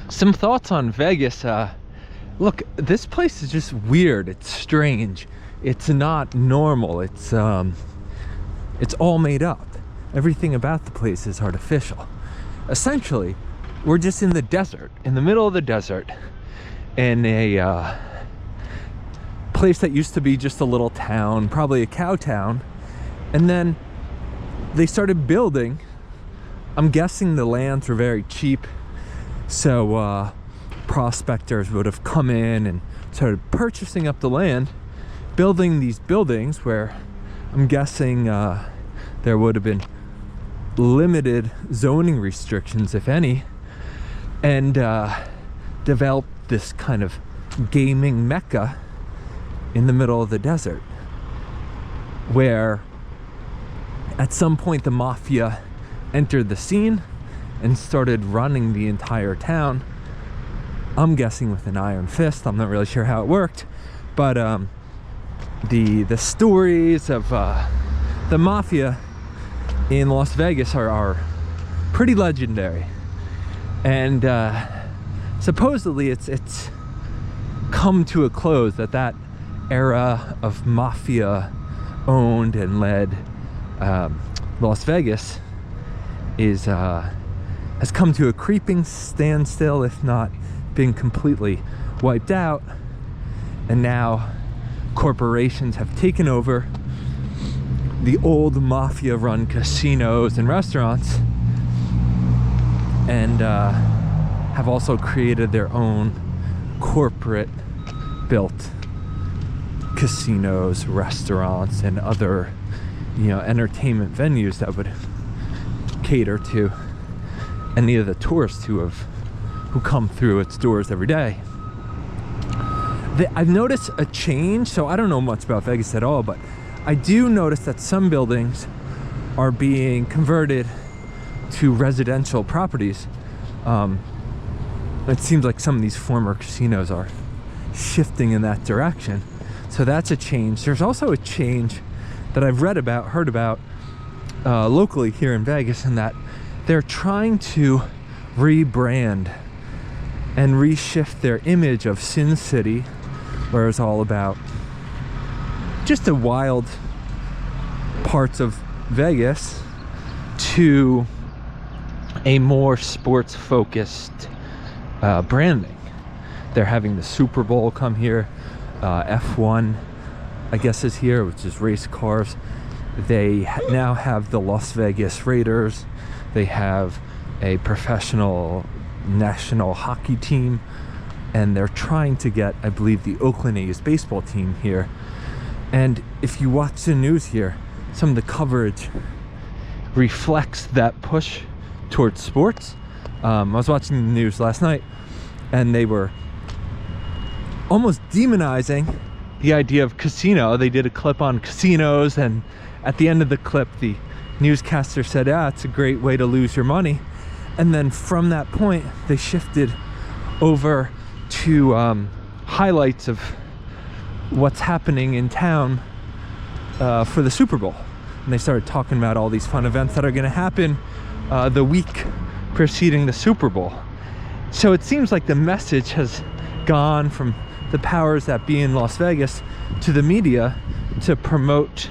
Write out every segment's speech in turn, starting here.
Some thoughts on Vegas. Look, this place is just weird. It's strange. It's not normal. It's all made up. Everything about the place is artificial. Essentially, we're just in the desert, in the middle of the desert, in a place that used to be just a little town, probably a cow town, and then they started building. I'm guessing the lands were very cheap, so prospectors would have come in and started purchasing up the land, building these buildings where I'm guessing there would have been limited zoning restrictions, if any, and developed this kind of gaming mecca in the middle of the desert, where at some point the Mafia entered the scene and started running the entire town. I'm guessing with an iron fist. I'm not really sure how it worked, but the stories of the Mafia in Las Vegas are pretty legendary, and supposedly it's come to a close. That era of Mafia owned and led Las Vegas has come to a creeping standstill, if not been completely wiped out, and now corporations have taken over the old Mafia-run casinos and restaurants, and have also created their own corporate-built casinos, restaurants, and other, entertainment venues that would cater to any of the tourists who come through its doors every day. I've noticed a change, so I don't know much about Vegas at all, but I do notice that some buildings are being converted to residential properties. It seems like some of these former casinos are shifting in that direction. So that's a change. There's also a change that I've heard about locally here in Vegas, in that they're trying to rebrand and reshift their image of Sin City, where it's all about just the wild parts of Vegas, to a more sports focused branding. They're having the Super Bowl come here. F1, I guess, is here, which is race cars. They now have the Las Vegas Raiders. They have a professional national hockey team, and they're trying to get, I believe, the Oakland A's baseball team here. And if you watch the news here, some of the coverage reflects that push towards sports. I was watching the news last night, and they were almost demonizing the idea of casino. They did a clip on casinos, and at the end of the clip, the newscaster said, it's a great way to lose your money. And then from that point, they shifted over to highlights of what's happening in town for the Super Bowl. And they started talking about all these fun events that are going to happen the week preceding the Super Bowl. So it seems like the message has gone from the powers that be in Las Vegas to the media to promote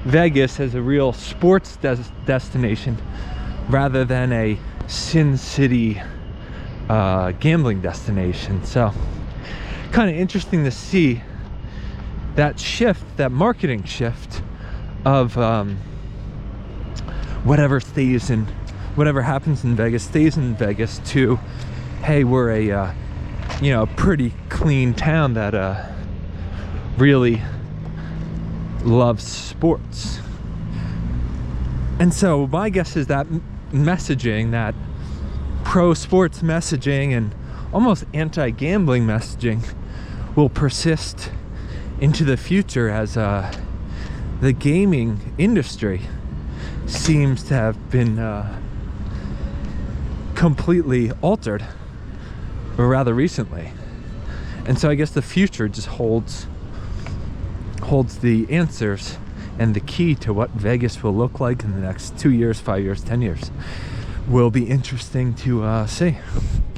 Vegas as a real sports destination rather than a Sin City gambling destination. So kind of interesting to see that shift, that marketing shift of whatever happens in Vegas stays in Vegas, to, hey, we're a pretty clean town that really loves sports. And so my guess is that messaging, that pro-sports messaging and almost anti-gambling messaging, will persist into the future as the gaming industry seems to have been completely altered rather recently. And so I guess the future just holds the answers and the key to what Vegas will look like in the next 2 years, 5 years, 10 years. Will be interesting to see.